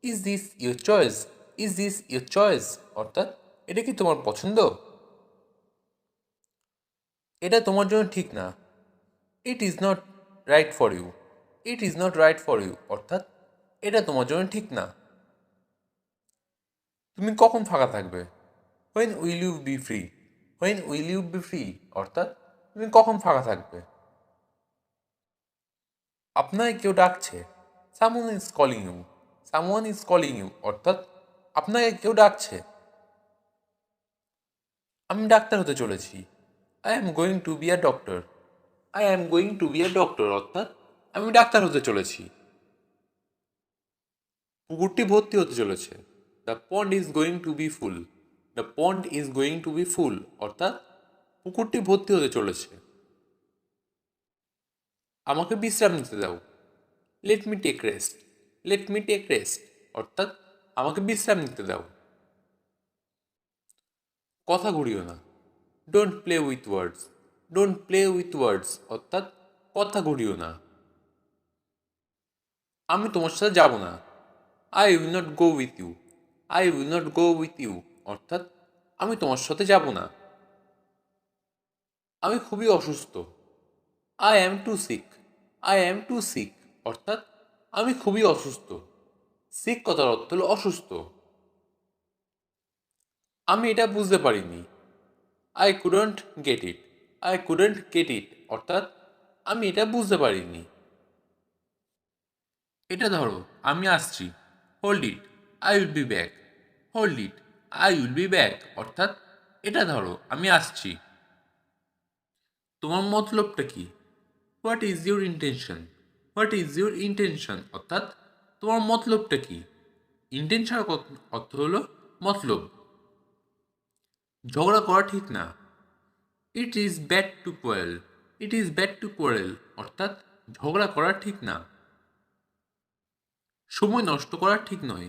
Is this your choice? Is this your choice অর্থাৎ এটা কি তোমার পছন্দ? এটা তোমার জন্য ঠিক না। It is not right for you. It is not right for you অর্থাৎ এটা তোমার জন্য ঠিক না। তুমি কখন ফাঁকা থাকবে? When will you be free? When will you be free অর্থাৎ তুমি কখন ফাঁকা থাকবে? আপনাকে কেউ ডাকছে। Someone is calling you. Someone is calling you অর্থাৎ আপনাকে কেউ ডাকছে। আমি ডাক্তার হতে চলেছি। I am going to be a doctor. I am going to be a doctor অর্থাৎ আমি ডাক্তার হতে চলেছি। পুকুরটি ভর্তি হতে চলেছে। The pond is going to be full. The pond is going to be full অর্থাৎ পুকুরটি ভর্তি হতে চলেছে। আমাকে বিশ্রাম নিতে দাও। Let me take rest. Let me take rest অর্থাৎ আমাকে বিশ্রাম নিতে দাও। কথা ঘুরিও না। Don't play with words. Don't play with words অর্থাৎ কথা ঘুরিও না। আমি তোমার সাথে যাব না। I will not go with you. I will not go with you অর্থাৎ আমি তোমার সাথে যাব না। আমি খুবই অসুস্থ। I am too sick. I am too sick অর্থাৎ আমি খুবই অসুস্থ। সিক কথার অর্থ হলো অসুস্থ। আমি এটা বুঝতে পারিনি। I couldn't get it. I couldn't gate it অর্থাৎ আমি এটা বুঝতে পারিনি। এটা ধরো, আমি আসছি। Hold it. I will be back. Hold it. I will be back অর্থাৎ এটা ধরো, আমি আসছি। তোমার মতলবটা কি? What is your intention? What is your intention অর্থাৎ তোমার মতলবটা কি? ইন্টেনশন অর্থ হলো মতলব। ঝগড়া করা ঠিক না। It is bad to quarrel. It is bad to quarrel অর্থাৎ ঝগড়া করা ঠিক না। সময় নষ্ট করা ঠিক নয়।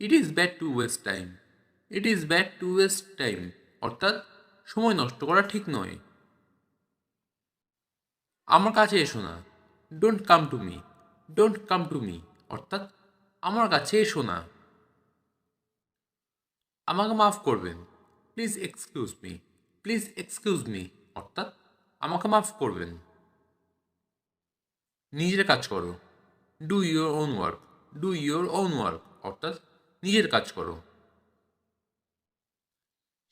ইট is bad two waste time. It is bad two waste time অর্থাৎ সময় নষ্ট করা ঠিক নয়। আমার কাছে এসো না। Don't come to me. Don't come to me অর্থাৎ আমার কাছে এসো না। আমাকে মাফ করবেন। Please excuse me. Please excuse me অর্থাৎ আমাকে মাফ করবেন। নিজের কাজ করো। Do your own work. Do your own work অর্থাৎ নিজের কাজ করো।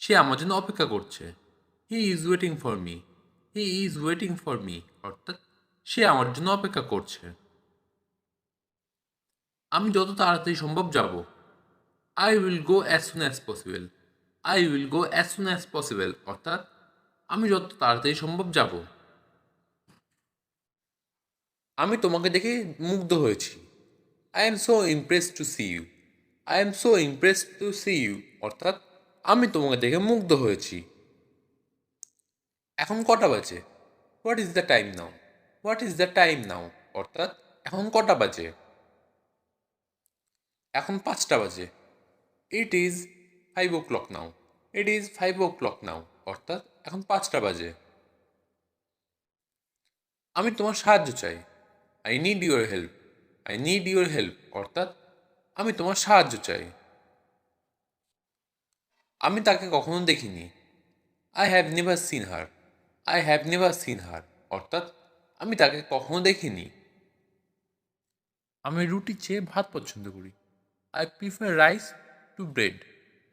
সে আমার জন্য অপেক্ষা করছে। He is waiting for me. He is waiting for me অর্থাৎ সে আমার জন্য অপেক্ষা করছে। আমি যত তাড়াতাড়ি সম্ভব যাব। I will go as soon as possible. I will go as soon as possible অর্থাৎ আমি যত তাড়াতাড়ি সম্ভব যাব। আমি তোমাকে দেখে মুগ্ধ হয়েছি। I am so impress to see you. I am so impress to see you অর্থাৎ আমি তোমাকে দেখে মুগ্ধ হয়েছি। এখন কটা বাজে? What is the time now? What is the time now অর্থাৎ এখন কটা বাজে? এখন 5টা বাজে। It is 5 o'clock now. It is 5 o'clock নাও অর্থাৎ এখন 5টা বাজে। আমি তোমার সাহায্য চাই। I need your help. I need your help অর্থাৎ আমি তোমার সাহায্য চাই। আমি তাকে কখনো দেখিনি। I have never seen her. I have never seen her অর্থাৎ আমি তাকে কখনো দেখিনি। আমি রুটির চেয়ে ভাত পছন্দ করি। I prefer rice two bread.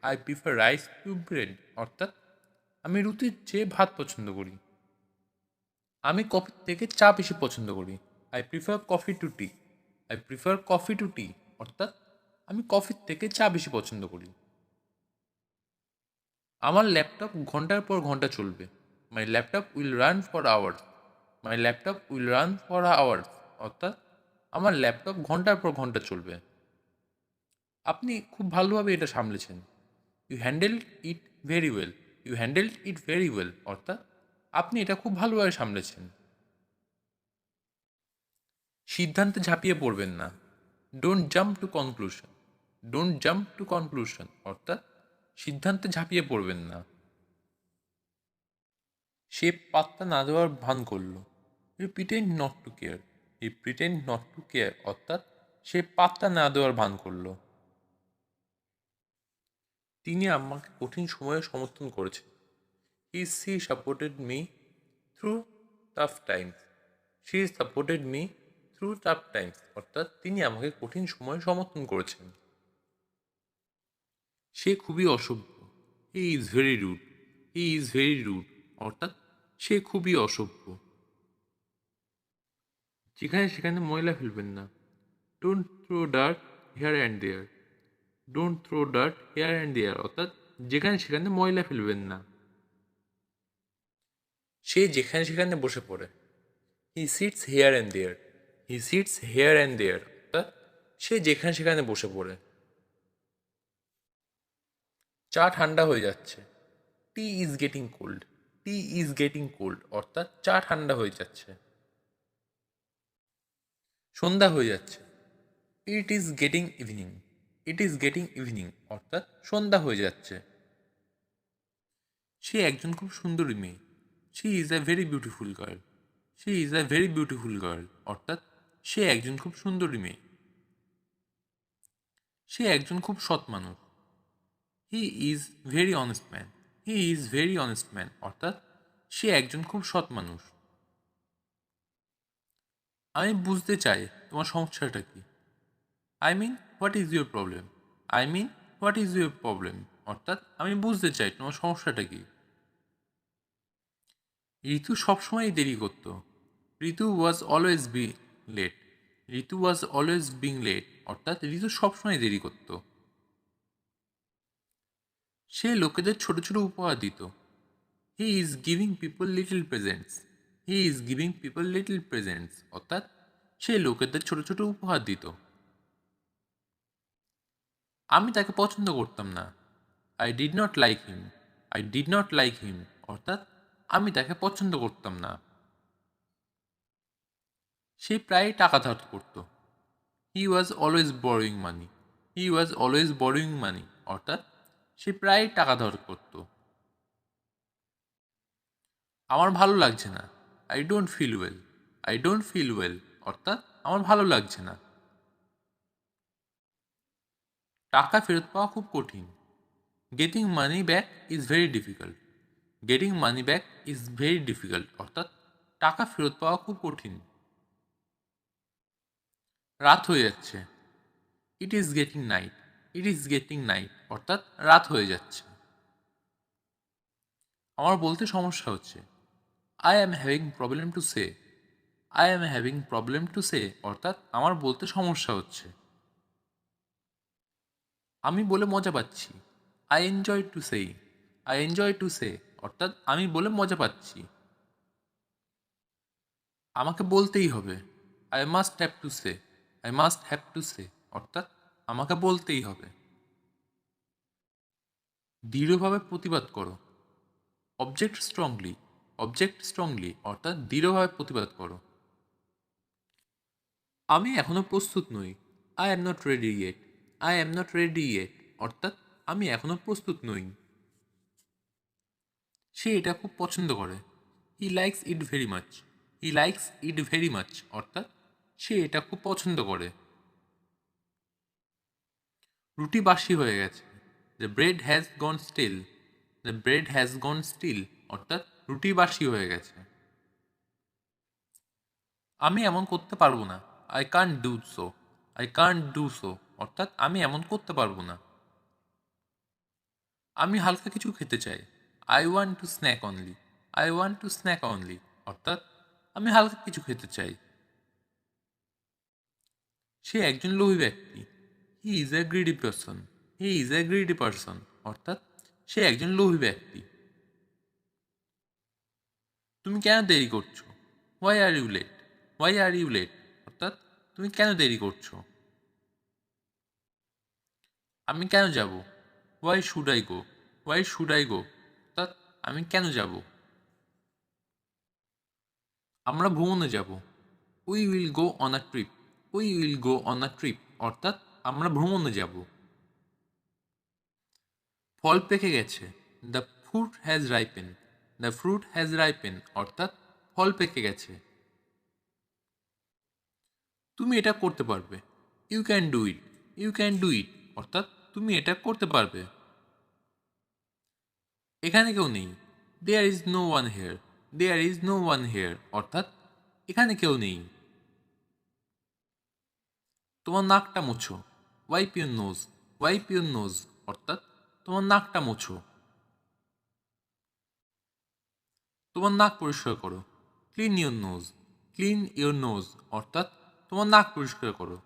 I prefer rice two bread অর্থাৎ আমি রুটির চেয়ে ভাত পছন্দ করি। আমি কফির থেকে চা বেশি পছন্দ করি। I prefer coffee to tea. I prefer coffee to tea অর্থাৎ আমি কফির থেকে চা বেশি পছন্দ করি। আমার ল্যাপটপ ঘন্টার পর ঘন্টা চলবে। My laptop will run for hours. My laptop will run for hours অর্থাৎ আমার ল্যাপটপ ঘন্টার পর ঘন্টা চলবে। আপনি খুব ভালোভাবে এটা সামলেছেন। You handle it very well. You handle it very well অর্থাৎ আপনি এটা খুব ভালোভাবে সামলেছেন। সিদ্ধান্তে ঝাঁপিয়ে পড়বেন না। Don't jump to conclusion. Don't jump to conclusion অর্থাৎ সিদ্ধান্তে ঝাঁপিয়ে পড়বেন না। সে পাত্তা না দেওয়ার ভান করলো। He pretend not to care. He pretend not to care অর্থাৎ সে পাত্তা না দেওয়ার ভান করলো। তিনি আমাকে কঠিন সময়ে সমর্থন করেছেন। She supported me through tough times. She supported me through tough times অর্থাৎ তিনি আমাকে কঠিন সময়ে সমর্থন করেছেন। সে খুবই অসভ্য। He is very rude. He is very rude অর্থাৎ সে খুবই অসভ্য। যেখানে সেখানে ময়লা ফেলবেন না। Don't throw dirt here and there. Don't throw dirt here and there অর্থাৎ যেখানে সেখানে ময়লা ফেলবেন না। সে যেখানে সেখানে বসে পড়ে। He sits here and there. He sits here and there অর্থাৎ সে যেখানে সেখানে বসে পড়ে। চা ঠান্ডা হয়ে যাচ্ছে। Tea is getting cold. Tea is getting cold অর্থাৎ চা ঠান্ডা হয়ে যাচ্ছে। সন্ধ্যা হয়ে যাচ্ছে। It is getting evening. It is getting evening অর্থাৎ সন্ধ্যা হয়ে যাচ্ছে। সে একজন খুব সুন্দরী মেয়ে। She is a very beautiful girl. She is a very beautiful girl অর্থাৎ সে একজন খুব সুন্দরী মেয়ে। সে একজন খুব সৎ মানুষ। হি is very honest man. He is very honest man অর্থাৎ সে একজন খুব সৎ মানুষ। আমি বুঝতে চাই তোমার সমস্যাটা কি। I mean what is your problem. I mean what is your problem অর্থাৎ আমি বুঝতে চাই তোমার সমস্যাটা কি। ঋতু সবসময়ই দেরি করতো। Ritu was always be late. Ritu was always being late অর্থাৎ ঋতু সবসময় দেরি করত। সে লোকেদের ছোট ছোট উপহার দিত। He is giving people little presents. He is giving people little presents অর্থাৎ সে লোকেদের ছোট ছোট উপহার দিত। আমি তাকে পছন্দ করতাম না। I did not like him. I did not like him অর্থাৎ আমি তাকে পছন্দ করতাম না। সে প্রায় টাকা ধার করত। He was always borrowing money. He was always borrowing money অর্থাৎ সে প্রায় টাকা ধার করত। আমার ভালো লাগছে না। I don't feel well. I don't feel well অর্থাৎ আমার ভালো লাগছে না। টাকা ফেরত পাওয়া খুব কঠিন। Getting money back is very difficult. Getting money back is very difficult অর্থাৎ টাকা ফেরত পাওয়া খুব কঠিন। রাত হয়ে যাচ্ছে। It is getting night. It is getting night অর্থাৎ রাত হয়ে যাচ্ছে। আমার বলতে সমস্যা হচ্ছে। I am having problem to say. I am having problem to say অর্থাৎ আমার বলতে সমস্যা হচ্ছে। আমি বলে মজা পাচ্ছি। I enjoy to say. I enjoy to say অর্থাৎ আমি বলে মজা পাচ্ছি। আমাকে বলতেই হবে। I must have to say. I must have to say অর্থাৎ আমাকে বলতেই হবে। দৃঢ়ভাবে প্রতিবাদ করো। Object strongly. অবজেক্ট স্ট্রংলি অর্থাৎ দৃঢ়ভাবে প্রতিবাদ করো। আমি এখনো প্রস্তুত নই। I am not ready yet. I am not ready yet অর্থাৎ আমি এখনো প্রস্তুত নই। সে এটা খুব পছন্দ করে। He likes it very much. He likes it very much অর্থাৎ সে এটা খুব পছন্দ করে। রুটি বাসি হয়ে গেছে। The bread has gone stale. The bread has gone stale অর্থাৎ রুটি বাসি হয়ে গেছে। আমি এমন করতে পারবো না। I can't do so. I can't do so অর্থাৎ আমি এমন করতে পারবো না। আমি হালকা কিছু খেতে চাই। I want two snack only. I want two snack only অর্থাৎ আমি হালকা কিছু খেতে চাই। সে একজন লোভী ব্যক্তি। He is a greedy person. He is a greedy person অর্থাৎ সে একজন লোভী ব্যক্তি। তুমি কেন দেরি করছো? Why are you late? Why are you late অর্থাৎ তুমি কেন দেরি করছো? আমি কেন যাব? Why should I go? Why should I go অর্থাৎ আমি কেন যাব? আমরা ভ্রমণে যাব। We will go on a trip. We will go on a trip অর্থাৎ আমরা ভ্রমণে যাব। ফল পেকে গেছে। The fruit has ripen. The fruit has ripen অর্থাৎ ফল পেকে গেছে। তুমি এটা করতে পারবে। You can do it. You can do it অর্থাৎ তুমি এটা করতে পারবে। এখানে কেউ নেই। There is no one here. There is no one here অর্থাৎ এখানে কেউ নেই। তোমার নাকটা মোছো। Wipe your nose. Wipe your nose অর্থাৎ তোমার নাকটা মোছো। তোমার নাক পরিষ্কার করো। Clean your nose. Clean your nose অর্থাৎ তোমার নাক পরিষ্কার করো।